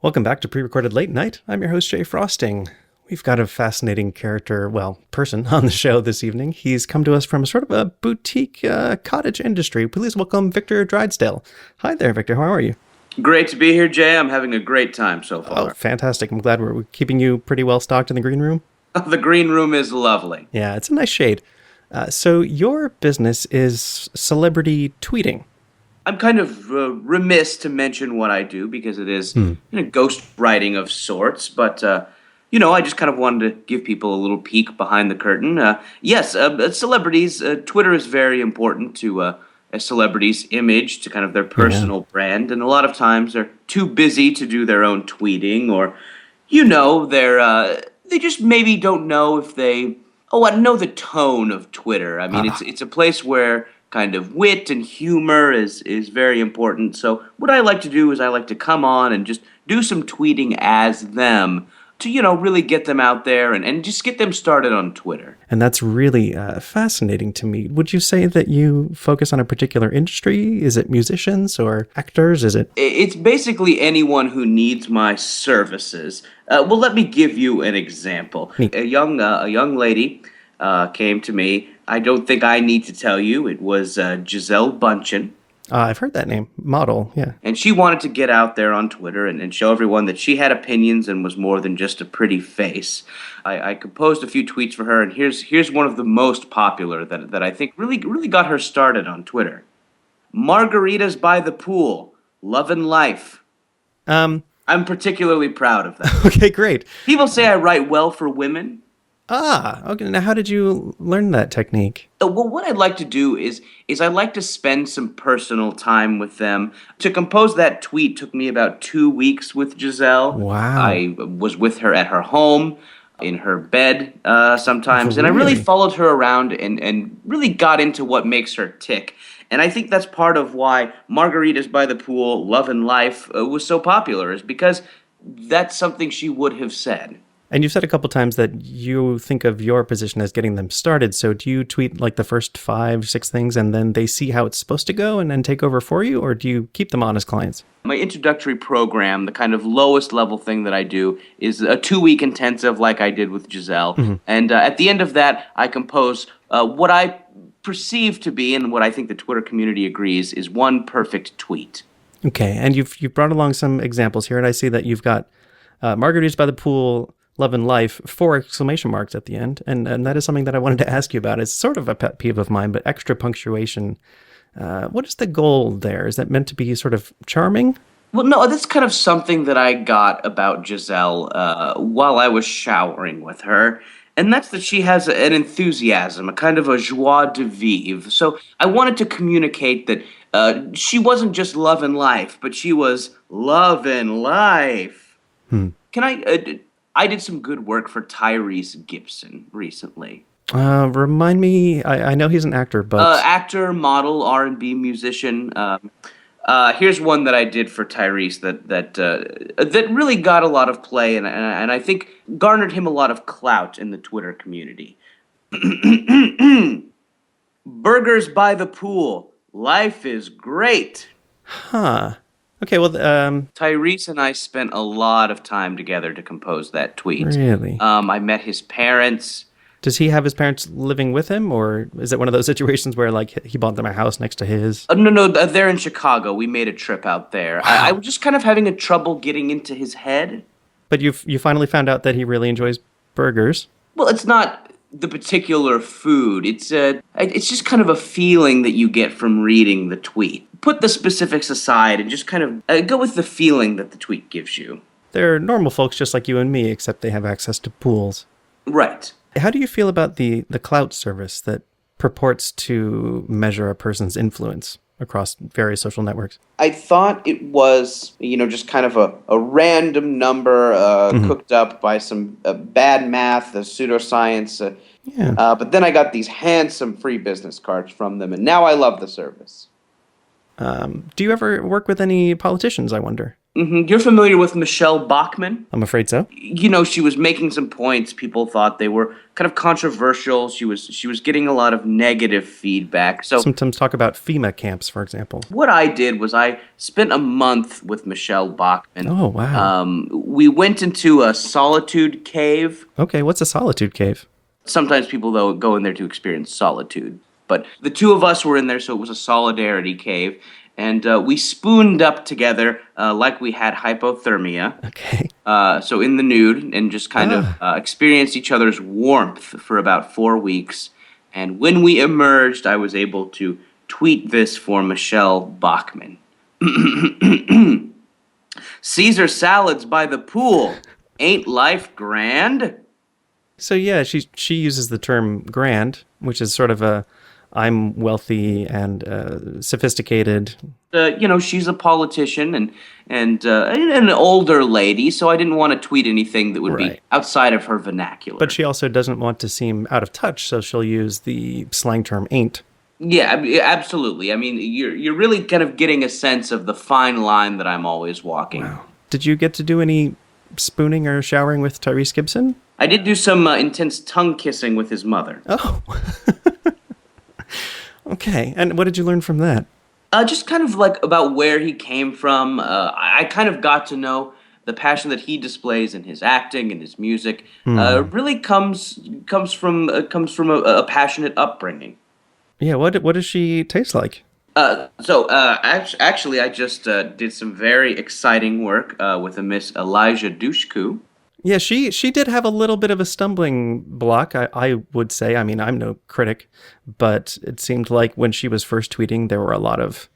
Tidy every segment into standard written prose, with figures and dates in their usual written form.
Welcome back to Pre-Recorded Late Night. I'm your host, Jay Frosting. We've got a fascinating person on the show this evening. He's come to us from sort of a boutique cottage industry. Please welcome Victor Drydesdale. Hi there, Victor. How are you? Great to be here, Jay. I'm having a great time so far. Oh, fantastic. I'm glad we're keeping you pretty well stocked in the green room. The green room is lovely. Yeah, it's a nice shade. So your business is celebrity tweeting. I'm kind of remiss to mention what I do because it is ghost writing of sorts, but I just kind of wanted to give people a little peek behind the curtain. Yes, celebrities, Twitter is very important to a celebrity's image, to kind of their personal brand, and a lot of times they're too busy to do their own tweeting, or, they just maybe don't know if they, I know the tone of Twitter. I mean, it's a place where kind of wit and humor is very important. So what I like to do is I like to come on and just do some tweeting as them to, really get them out there and just get them started on Twitter. And that's really fascinating to me. Would you say that you focus on a particular industry? Is it musicians or actors? It's basically anyone who needs my services. Well, let me give you an example. A young lady came to me. I don't think I need to tell you. It was Gisele Bündchen. I've heard that name. Model, yeah. And she wanted to get out there on Twitter and show everyone that she had opinions and was more than just a pretty face. I composed a few tweets for her, and here's one of the most popular that I think really got her started on Twitter. Margaritas by the pool. Love and life. I'm particularly proud of that. Okay, great. People say I write well for women. Okay. Now, how did you learn that technique? Well, what I'd like to do is I like to spend some personal time with them. To compose that tweet took me about 2 weeks with Gisele. Wow. I was with her at her home, in her bed sometimes, Really? and I really followed her around and really got into what makes her tick. And I think that's part of why Margaritas by the Pool, Love and Life was so popular, is because that's something she would have said. And you've said a couple times that you think of your position as getting them started. So do you tweet like the first 5-6 things and then they see how it's supposed to go and then take over for you? Or do you keep them on as clients? My introductory program, the kind of lowest level thing that I do, is a 2-week intensive like I did with Gisele. Mm-hmm. And at the end of that, I compose what I perceive to be, and what I think the Twitter community agrees, is one perfect tweet. Okay. And you've brought along some examples here. And I see that you've got Margaritas by the Pool, Love and Life, 4 exclamation marks at the end. And that is something that I wanted to ask you about. It's sort of a pet peeve of mine, but extra punctuation. What is the goal there? Is that meant to be sort of charming? Well, no, that's kind of something that I got about Gisele while I was showering with her. And that's that she has an enthusiasm, a kind of a joie de vivre. So I wanted to communicate that she wasn't just love and life, but she was love and life. I did some good work for Tyrese Gibson recently. Remind me, I know he's an actor, but... Actor, model, R&B musician. Here's one that I did for Tyrese that really got a lot of play and I think garnered him a lot of clout in the Twitter community. Burgers by the pool. Life is great. Huh. Okay, well... Tyrese and I spent a lot of time together to compose that tweet. Really? I met his parents. Does he have his parents living with him, or is it one of those situations where, like, he bought them a house next to his? No, they're in Chicago. We made a trip out there. Wow. I was just kind of having a trouble getting into his head. But you finally found out that he really enjoys burgers. Well, it's not the particular food. It's just kind of a feeling that you get from reading the tweet. Put the specifics aside and just kind of go with the feeling that the tweet gives you. They're normal folks just like you and me, except they have access to pools. Right. How do you feel about the clout service that purports to measure a person's influence across various social networks? I thought it was, just kind of a random number cooked up by some bad math, pseudoscience. But then I got these handsome free business cards from them, and now I love the service. Do you ever work with any politicians, I wonder? You're familiar with Michelle Bachmann? I'm afraid so. She was making some points. People thought they were kind of controversial. She was getting a lot of negative feedback. So Sometimes talk about FEMA camps, for example. what I did was I spent a month with Michelle Bachmann. Oh, wow. We went into a solitude cave. Okay, what's a solitude cave? Sometimes people though go in there to experience solitude, but the two of us were in there, so it was a solidarity cave, and we spooned up together like we had hypothermia. Okay. So in the nude, and just kind of experienced each other's warmth for about 4 weeks. And when we emerged, I was able to tweet this for Michelle Bachmann. Caesar salads by the pool. Ain't life grand? So yeah, she uses the term grand, which is sort of a I'm wealthy and sophisticated. She's a politician and an older lady, so I didn't want to tweet anything that would be Right. outside of her vernacular. But she also doesn't want to seem out of touch, so she'll use the slang term ain't. Yeah, absolutely. I mean, you're really kind of getting a sense of the fine line that I'm always walking. Wow. Did you get to do any spooning or showering with Tyrese Gibson? I did do some intense tongue kissing with his mother. Oh. Okay. And what did you learn from that? Just kind of like about where he came from. I kind of got to know the passion that he displays in his acting and his music. Really comes from a passionate upbringing. Yeah, what does she taste like? Actually, I just did some very exciting work with a Miss Elijah Dushku. Yeah, she did have a little bit of a stumbling block, I would say. I mean, I'm no critic, but it seemed like when she was first tweeting, there were a lot of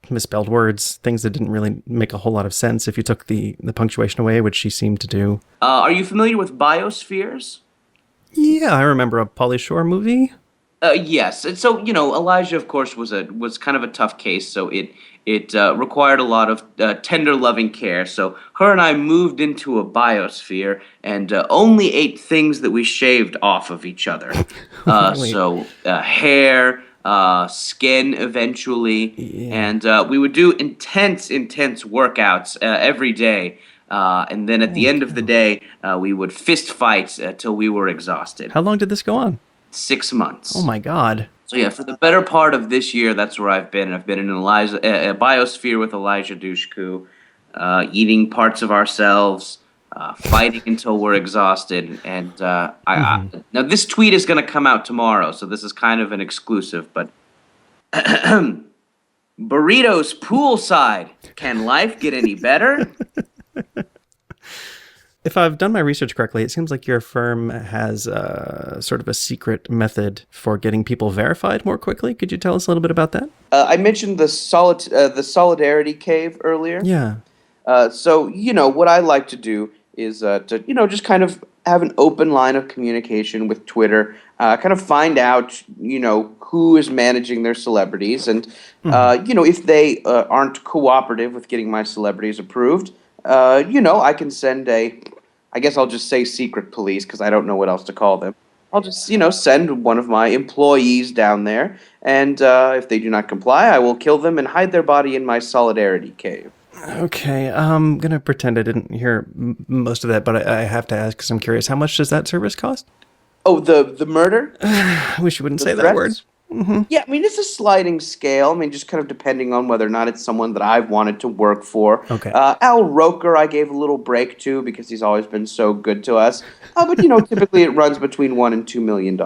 misspelled words, things that didn't really make a whole lot of sense if you took the punctuation away, which she seemed to do. Are you familiar with biospheres? Yeah, I remember a Pauly Shore movie. Yes, and so Elijah, of course, was kind of a tough case. So it required a lot of tender, loving care. So her and I moved into a biosphere and only ate things that we shaved off of each other. Really? So hair, skin, eventually, Yeah. and we would do intense workouts every day. And then at the end of the day, we would fist fight till we were exhausted. How long did this go on? 6 months. Oh my God. So yeah, for the better part of this year, that's where I've been. I've been in a biosphere with Elijah Dushku, eating parts of ourselves, fighting until we're exhausted. And now this tweet is going to come out tomorrow, so this is kind of an exclusive. But burritos poolside. Can life get any better? If I've done my research correctly, it seems like your firm has sort of a secret method for getting people verified more quickly. Could you tell us a little bit about that? I mentioned the solidarity cave earlier. Yeah. So what I like to do is to just kind of have an open line of communication with Twitter, kind of find out who is managing their celebrities, and if they aren't cooperative with getting my celebrities approved, I can send I guess I'll just say secret police because I don't know what else to call them. I'll just send one of my employees down there, and if they do not comply, I will kill them and hide their body in my solidarity cave. Okay, I'm going to pretend I didn't hear most of that, but I have to ask because I'm curious. How much does that service cost? Oh, the murder? I wish you wouldn't say that threats? word. Yeah, I mean, it's a sliding scale. I mean, just kind of depending on whether or not it's someone that I've wanted to work for. Okay. Al Roker, I gave a little break to because he's always been so good to us. But, typically it runs between $1 and $2 million.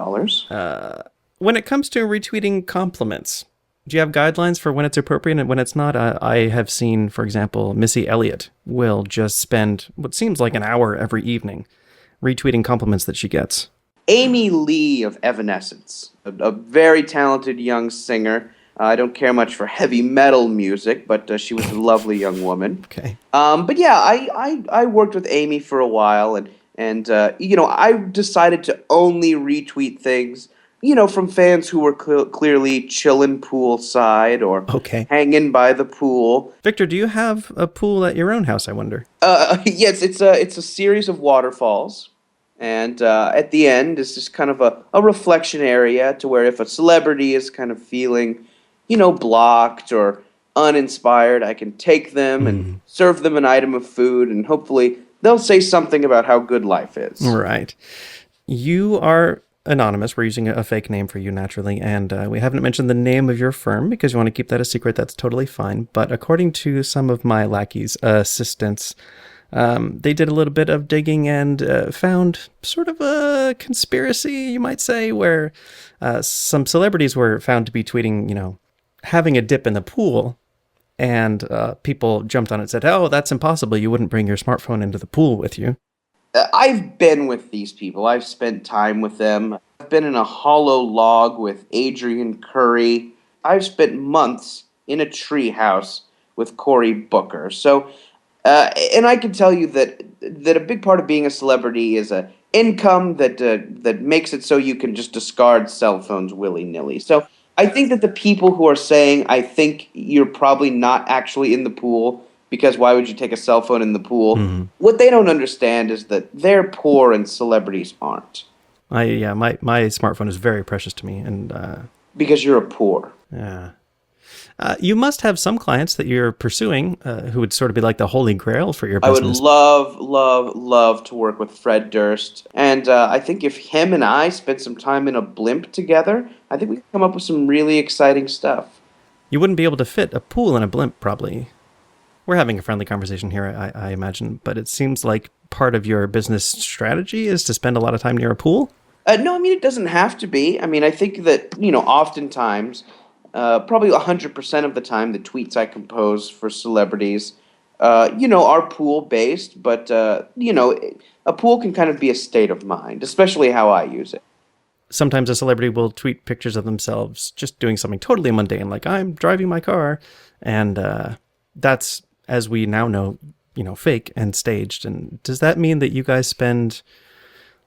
When it comes to retweeting compliments, do you have guidelines for when it's appropriate and when it's not? I have seen, for example, Missy Elliott will just spend what seems like an hour every evening retweeting compliments that she gets. Amy Lee of Evanescence, a very talented young singer. I don't care much for heavy metal music, but she was a lovely young woman. Okay. But yeah, I worked with Amy for a while, and I decided to only retweet things, from fans who were clearly chilling poolside or Okay. hanging by the pool. Victor, do you have a pool at your own house, I wonder? Yes, it's a series of waterfalls. And at the end, it's just kind of a reflection area to where if a celebrity is kind of feeling, blocked or, uninspired, I can take them and serve them an item of food, and hopefully they'll say something about how good life is. Right. You are anonymous. We're using a fake name for you, naturally, and we haven't mentioned the name of your firm because you want to keep that a secret. That's totally fine. But according to some of my lackeys, assistants, they did a little bit of digging and found sort of a conspiracy, you might say, where some celebrities were found to be tweeting, having a dip in the pool, and people jumped on it and said, oh, that's impossible. You wouldn't bring your smartphone into the pool with you. I've been with these people. I've spent time with them. I've been in a hollow log with Adrian Curry. I've spent months in a treehouse with Cory Booker. So, and I can tell you that a big part of being a celebrity is a income that makes it so you can just discard cell phones willy-nilly. So I think that the people who are saying, I think you're probably not actually in the pool, because why would you take a cell phone in the pool? Mm-hmm. What they don't understand is that they're poor and celebrities aren't. My smartphone is very precious to me, and because you're a poor. Yeah. You must have some clients that you're pursuing who would sort of be like the holy grail for your business. I would love to work with Fred Durst. And I think if him and I spent some time in a blimp together, I think we could come up with some really exciting stuff. You wouldn't be able to fit a pool in a blimp, probably. We're having a friendly conversation here, I imagine, but it seems like part of your business strategy is to spend a lot of time near a pool? No, I mean, it doesn't have to be. I mean, I think that, oftentimes, probably 100% of the time, the tweets I compose for celebrities, are pool-based, but, a pool can kind of be a state of mind, especially how I use it. Sometimes a celebrity will tweet pictures of themselves just doing something totally mundane, like, I'm driving my car, and that's, as we now know, fake and staged. And does that mean that you guys spend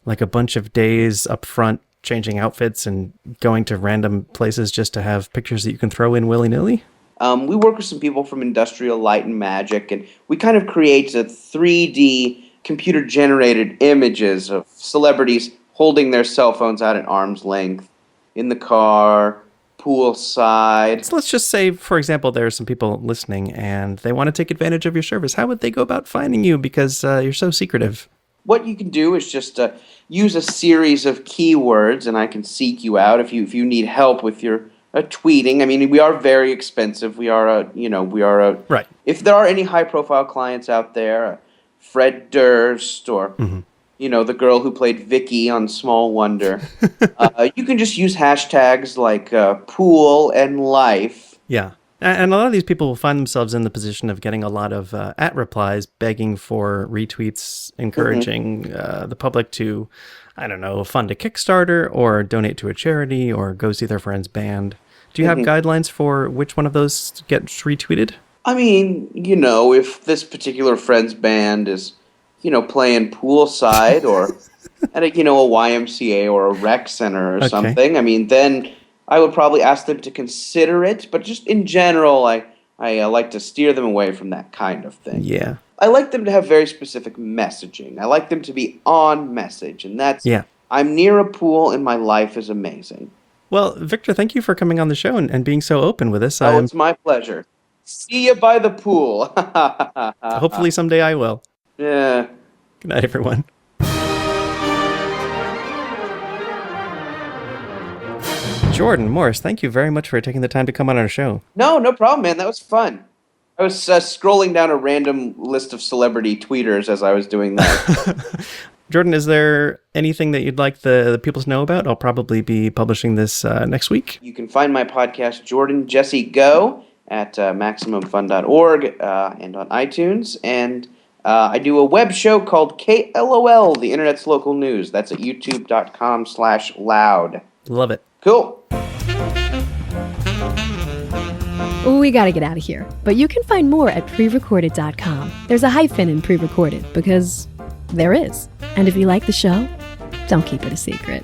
like a bunch of days up front changing outfits and going to random places just to have pictures that you can throw in willy-nilly? We work with some people from Industrial Light and Magic, and we kind of create a 3D computer-generated images of celebrities holding their cell phones out at arm's length in the car, poolside. So let's just say, for example, there are some people listening and they want to take advantage of your service. How would they go about finding you because you're so secretive? What you can do is just use a series of keywords, and I can seek you out if you need help with your tweeting. I mean, we are very expensive. We are right. If there are any high-profile clients out there, Fred Durst or the girl who played Vicky on Small Wonder, you can just use hashtags like pool and life. Yeah. And a lot of these people will find themselves in the position of getting a lot of @replies begging for retweets, encouraging the public to, I don't know, fund a Kickstarter or donate to a charity or go see their friend's band. Do you have guidelines for which one of those gets retweeted? I mean, if this particular friend's band is, playing poolside or at a YMCA or a rec center or something, I mean, then I would probably ask them to consider it, but just in general, I like to steer them away from that kind of thing. Yeah. I like them to have very specific messaging. I like them to be on message, and that's, I'm near a pool and my life is amazing. Well, Victor, thank you for coming on the show and being so open with us. Oh, it's my pleasure. See you by the pool. Hopefully someday I will. Yeah. Good night, everyone. Jordan Morris, thank you very much for taking the time to come on our show. No problem, man. That was fun. I was scrolling down a random list of celebrity tweeters as I was doing that. Jordan, is there anything that you'd like the people to know about? I'll probably be publishing this next week. You can find my podcast, Jordan Jesse Go, at MaximumFun.org and on iTunes. And I do a web show called KLOL, the Internet's Local News. That's at youtube.com/loud. Love it. Cool. We gotta get out of here, but you can find more at prerecorded.com. There's a hyphen in prerecorded because there is. And if you like the show, don't keep it a secret.